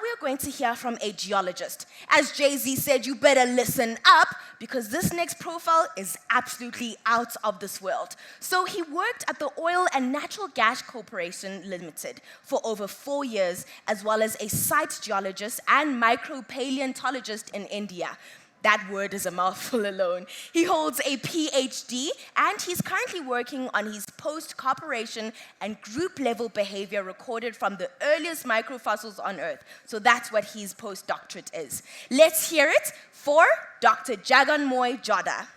we are going to hear from a geologist. As Jay-Z said, you better listen up because this next profile is absolutely out of this world. So he worked at the Oil and Natural Gas Corporation Limited for over 4 years, as well as a site geologist and micropaleontologist in India. That word is a mouthful alone. He holds a PhD, and he's currently working on his post-corporation and group-level behavior recorded from the earliest microfossils on Earth. So that's what his postdoctorate is. Let's hear it for Dr. Jaganmoy Jodder.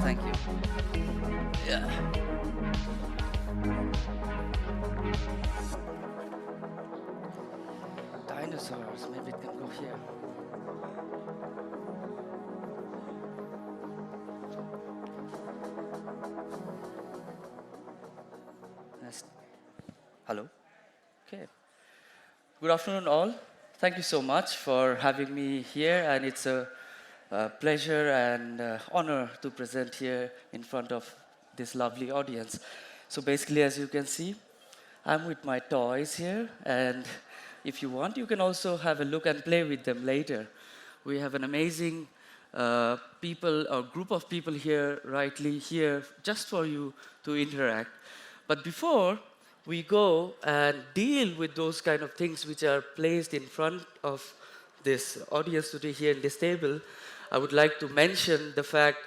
Thank you. Yeah. Dinosaurs, maybe it can go here. Next. Hello. Okay. Good afternoon, all. Thank you so much for having me here, and it's a pleasure and honor to present here in front of this lovely audience. So basically, as you can see, I'm with my toys here, and if you want, you can also have a look and play with them later. We have an amazing people, or group of people here, rightly here, just for you to interact. But before we go and deal with those kind of things which are placed in front of this audience today here in this table, I would like to mention the fact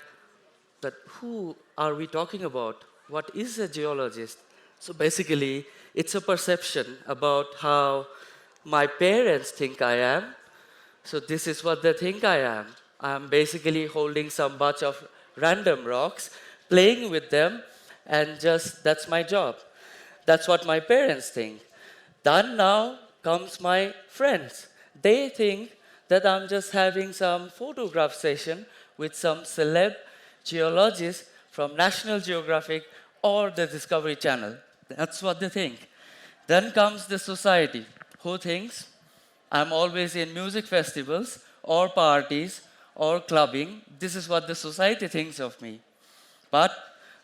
that who are we talking about? What is a geologist? So basically, it's a perception about how my parents think I am. So this is what they think I am. I'm basically holding some bunch of random rocks, playing with them, and just that's my job. That's what my parents think. Then now comes my friends. They think that I'm just having some photograph session with some celeb geologist from National Geographic or the Discovery Channel. That's what they think. Then comes the society, who thinks I'm always in music festivals or parties or clubbing. This is what the society thinks of me. But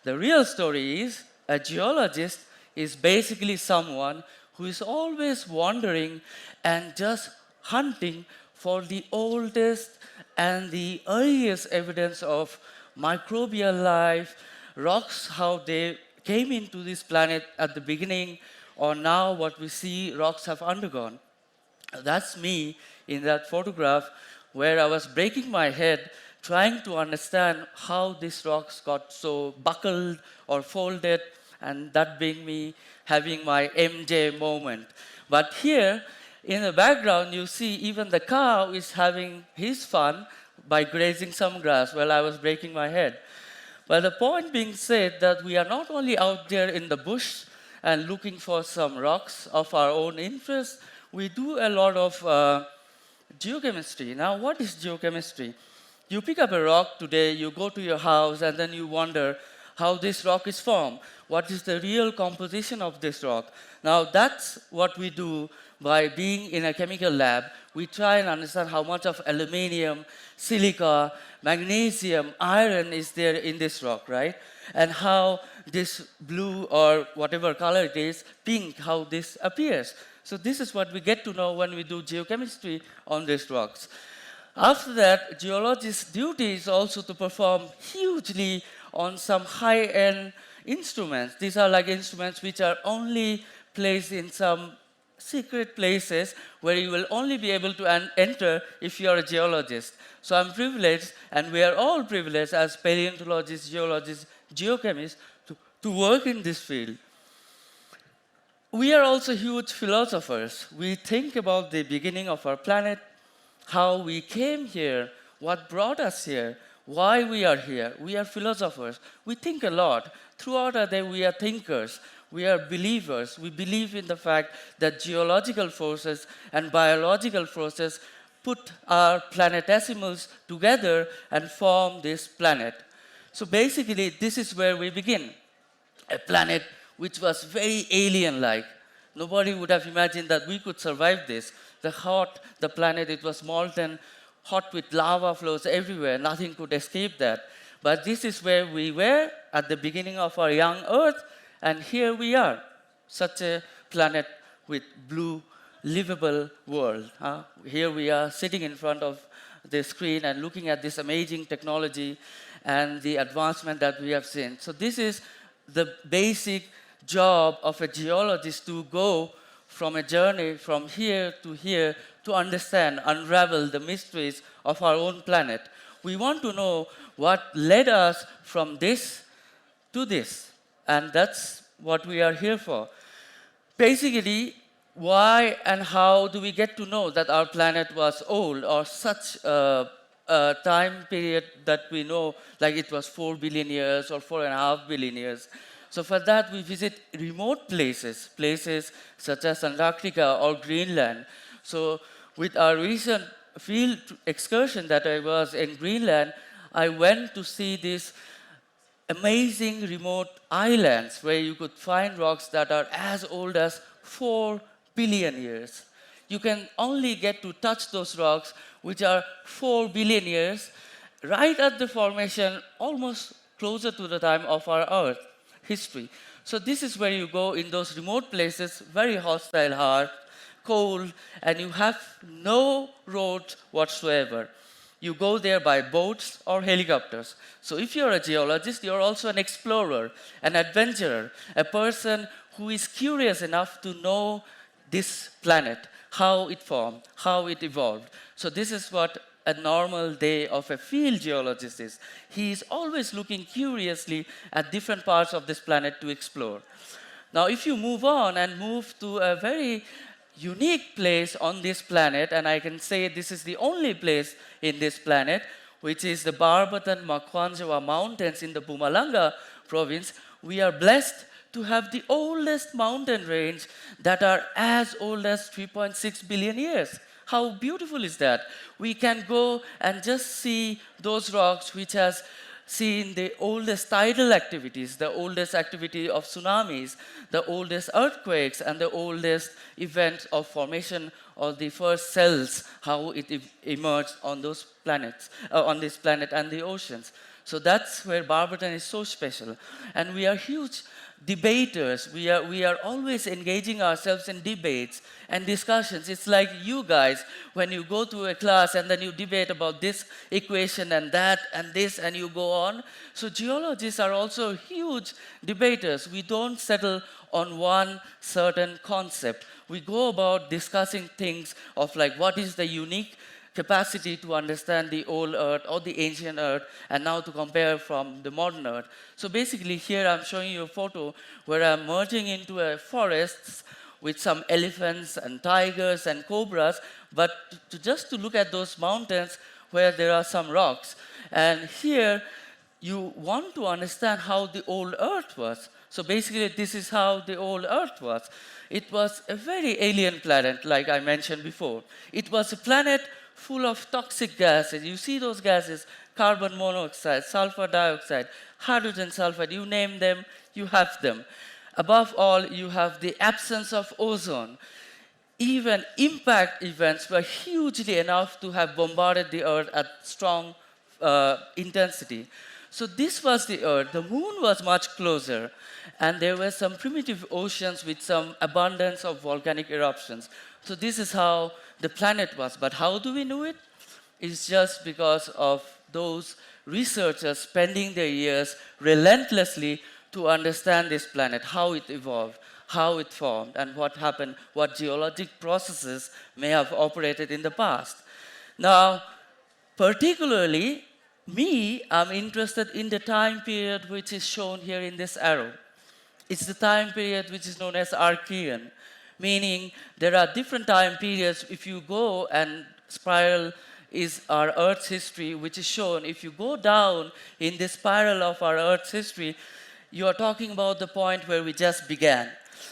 the real story is a geologist is basically someone who is always wandering and just hunting for the oldest and the earliest evidence of microbial life, rocks, how they came into this planet at the beginning, or now what we see rocks have undergone. That's me in that photograph where I was breaking my head trying to understand how these rocks got so buckled or folded, and that being me having my MJ moment. But here, in the background, you see even the cow is having his fun by grazing some grass while I was breaking my head. But the point being said that we are not only out there in the bush and looking for some rocks of our own interest, we do a lot of geochemistry. Now, what is geochemistry? You pick up a rock today, you go to your house, and then you wonder how this rock is formed. What is the real composition of this rock? Now, that's what we do by being in a chemical lab. We try and understand how much of aluminium, silica, magnesium, iron is there in this rock, right? And how this blue or whatever color it is, pink, how this appears. So this is what we get to know when we do geochemistry on these rocks. After that, geologists' duty is also to perform hugely on some high-end instruments. These are like instruments which are only placed in some secret places where you will only be able to enter if you are a geologist. So I'm privileged, and we are all privileged as paleontologists, geologists, geochemists to work in this field. We are also huge philosophers. We think about the beginning of our planet, how we came here, what brought us here, why we are here. We are philosophers. We think a lot. Throughout our day, we are thinkers. We are believers. We believe in the fact that geological forces and biological forces put our planetesimals together and form this planet. So basically, this is where we begin. A planet which was very alien-like. Nobody would have imagined that we could survive this. The planet, it was molten, hot with lava flows everywhere. Nothing could escape that. But this is where we were at the beginning of our young Earth, and here we are, such a planet with blue, livable world. Here we are sitting in front of the screen and looking at this amazing technology and the advancement that we have seen. So this is the basic job of a geologist, to go from a journey from here to understand, unravel the mysteries of our own planet. We want to know what led us from this to this, and that's what we are here for. Basically, why and how do we get to know that our planet was old, or such a time period that we know, like it was 4 billion years or 4.5 billion years? So for that, we visit remote places, places such as Antarctica or Greenland. So with our recent field excursion that I was in Greenland, I went to see these amazing remote islands where you could find rocks that are as old as 4 billion years. You can only get to touch those rocks, which are 4 billion years, right at the formation, almost closer to the time of our Earth history. So this is where you go in those remote places, very hostile, hard, cold, and you have no roads whatsoever. You go there by boats or helicopters. So if you're a geologist, you're also an explorer, an adventurer, a person who is curious enough to know this planet, how it formed, how it evolved. So this is what a normal day of a field geologist is. He is always looking curiously at different parts of this planet to explore. Now, if you move on and move to a very unique place on this planet, and I can say this is the only place in this planet, which is the Barbatan Makwanjawa Mountains in the Pumalanga province, we are blessed to have the oldest mountain range that are as old as 3.6 billion years. How beautiful is that? We can go and just see those rocks which has seen the oldest tidal activities, the oldest activity of tsunamis, the oldest earthquakes, and the oldest events of formation of the first cells, how it emerged on those planets, on this planet and the oceans. So that's where Barberton is so special. And we are huge debaters. We are always engaging ourselves in debates and discussions. It's like you guys, when you go to a class and then you debate about this equation and that and this and you go on. So geologists are also huge debaters. We don't settle on one certain concept. We go about discussing things of like what is the unique capacity to understand the old Earth or the ancient Earth, and now to compare from the modern Earth. So basically here I'm showing you a photo where I'm merging into a forest with some elephants and tigers and cobras, but just to look at those mountains where there are some rocks. And here you want to understand how the old Earth was. So basically this is how the old Earth was. It was a very alien planet, like I mentioned before. It was a planet full of toxic gases. You see those gases, carbon monoxide, sulfur dioxide, hydrogen sulfide, you name them, you have them. Above all, you have the absence of ozone. Even impact events were hugely enough to have bombarded the Earth at strong intensity. So this was the Earth. The moon was much closer, and there were some primitive oceans with some abundance of volcanic eruptions. So this is how the planet was. But how do we know it? It's just because of those researchers spending their years relentlessly to understand this planet, how it evolved, how it formed, and what happened, what geologic processes may have operated in the past. Now, particularly, I'm interested in the time period which is shown here in this arrow. It's the time period which is known as Archean, meaning there are different time periods. If you go and spiral is our Earth's history, which is shown. If you go down in this spiral of our Earth's history, you are talking about the point where we just began.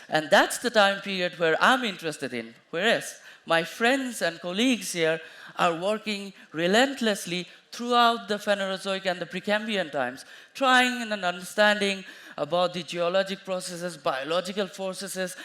And that's the time period where I'm interested in. Whereas my friends and colleagues here are working relentlessly throughout the Phanerozoic and the Precambrian times, trying and understanding about the geologic processes, biological processes,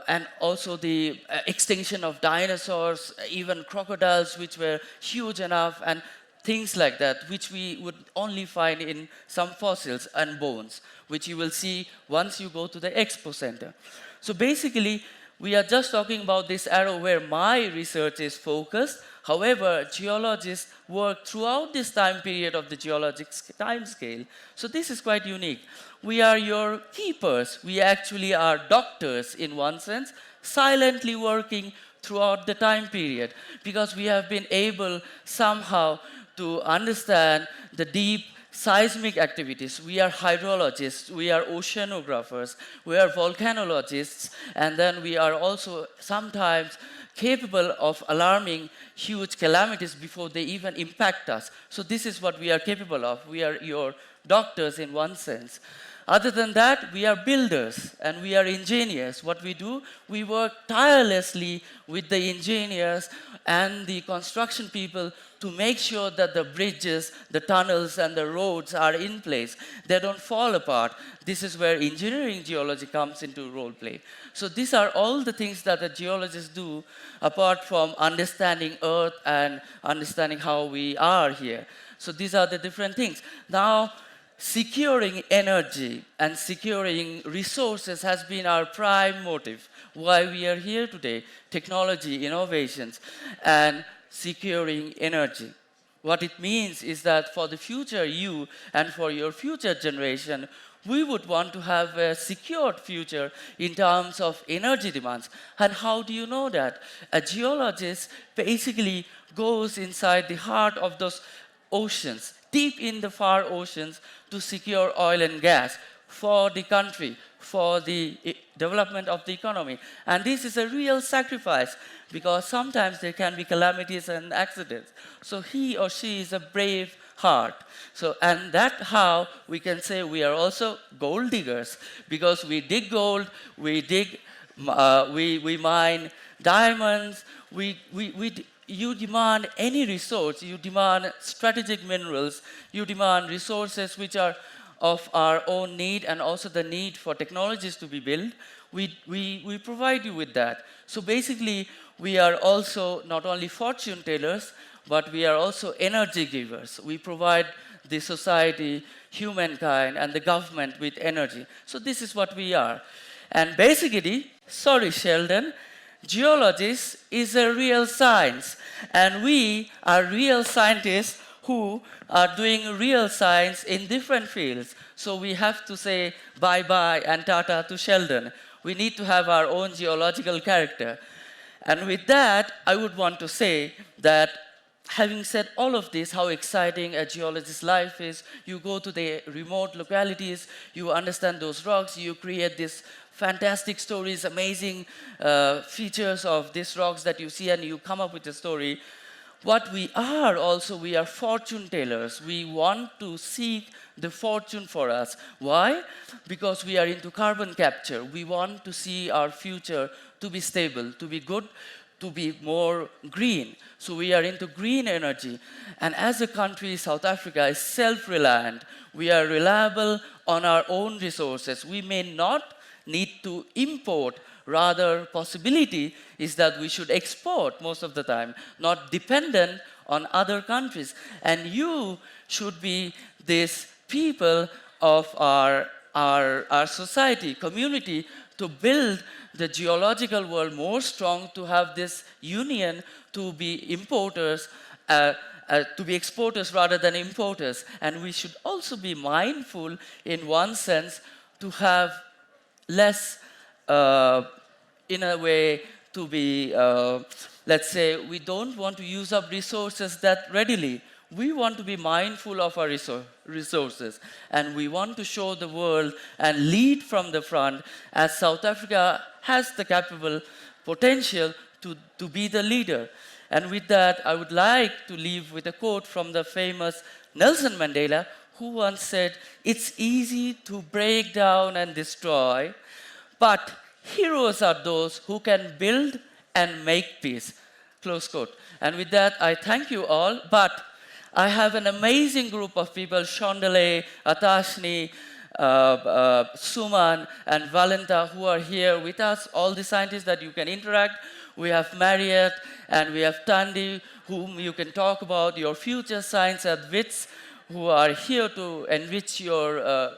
and also the extinction of dinosaurs, even crocodiles, which were huge enough, and things like that, which we would only find in some fossils and bones, which you will see once you go to the expo center. So basically, we are just talking about this arrow where my research is focused. However, geologists work throughout this time period of the geologic time scale. So this is quite unique. We are your keepers. We actually are doctors in one sense, silently working throughout the time period, because we have been able somehow to understand the deep seismic activities. We are hydrologists, we are oceanographers, we are volcanologists, and then we are also sometimes capable of alarming huge calamities before they even impact us. So this is what we are capable of. We are your doctors in one sense. Other than that, we are builders and we are engineers. What we do, we work tirelessly with the engineers and the construction people to make sure that the bridges, the tunnels, and the roads are in place. They don't fall apart. This is where engineering geology comes into role play. So these are all the things that the geologists do apart from understanding Earth and understanding how we are here. So these are the different things. Now, securing energy and securing resources has been our prime motive. Why we are here today, technology, innovations, and securing energy. What it means is that for the future you and for your future generation, we would want to have a secured future in terms of energy demands. And how do you know that? A geologist basically goes inside the heart of those oceans, deep in the far oceans, to secure oil and gas for the country, for the development of the economy. And this is a real sacrifice, because sometimes there can be calamities and accidents. So he or she is a brave heart. So, and that's how we can say we are also gold diggers, because we dig gold, we dig, we mine diamonds, you demand any resource, you demand strategic minerals, you demand resources which are of our own need and also the need for technologies to be built. We provide you with that. So basically, we are also not only fortune tellers, but we are also energy givers. We provide the society, humankind, and the government with energy. So this is what we are. And basically, sorry, Sheldon, geologists is a real science, and we are real scientists who are doing real science in different fields. So we have to say bye-bye and tata to Sheldon. We need to have our own geological character. And with that, I would want to say that having said all of this, how exciting a geologist's life is, you go to the remote localities, you understand those rocks, you create these fantastic stories, amazing features of these rocks that you see, and you come up with a story. What we are also, we are fortune tellers. We want to seek the fortune for us. Why? Because we are into carbon capture. We want to see our future to be stable, to be good, to be more green. So we are into green energy. And as a country, South Africa is self-reliant. We are reliable on our own resources. We may not need to import. Rather, possibility is that we should export most of the time, not dependent on other countries. And you should be these people of our society, community, to build the geological world more strong, to have this union to be importers, to be exporters rather than importers. And we should also be mindful, in one sense, to have less, in a way, to be, let's say, we don't want to use up resources that readily. We want to be mindful of our resources, and we want to show the world and lead from the front, as South Africa has the capable potential to be the leader. And with that, I would like to leave with a quote from the famous Nelson Mandela, who once said, "It's easy to break down and destroy, but heroes are those who can build and make peace." close quote. And with that, I thank you all, but I have an amazing group of people, Shondale, Atashni, Suman, and Valenta, who are here with us, all the scientists that you can interact. We have Marriott, and we have Tandy, whom you can talk about your future science and wits, who are here to enrich your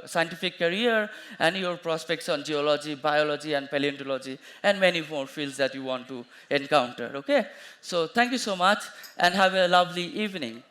scientific career and your prospects on geology, biology, and paleontology, and many more fields that you want to encounter, okay? So thank you so much, and have a lovely evening.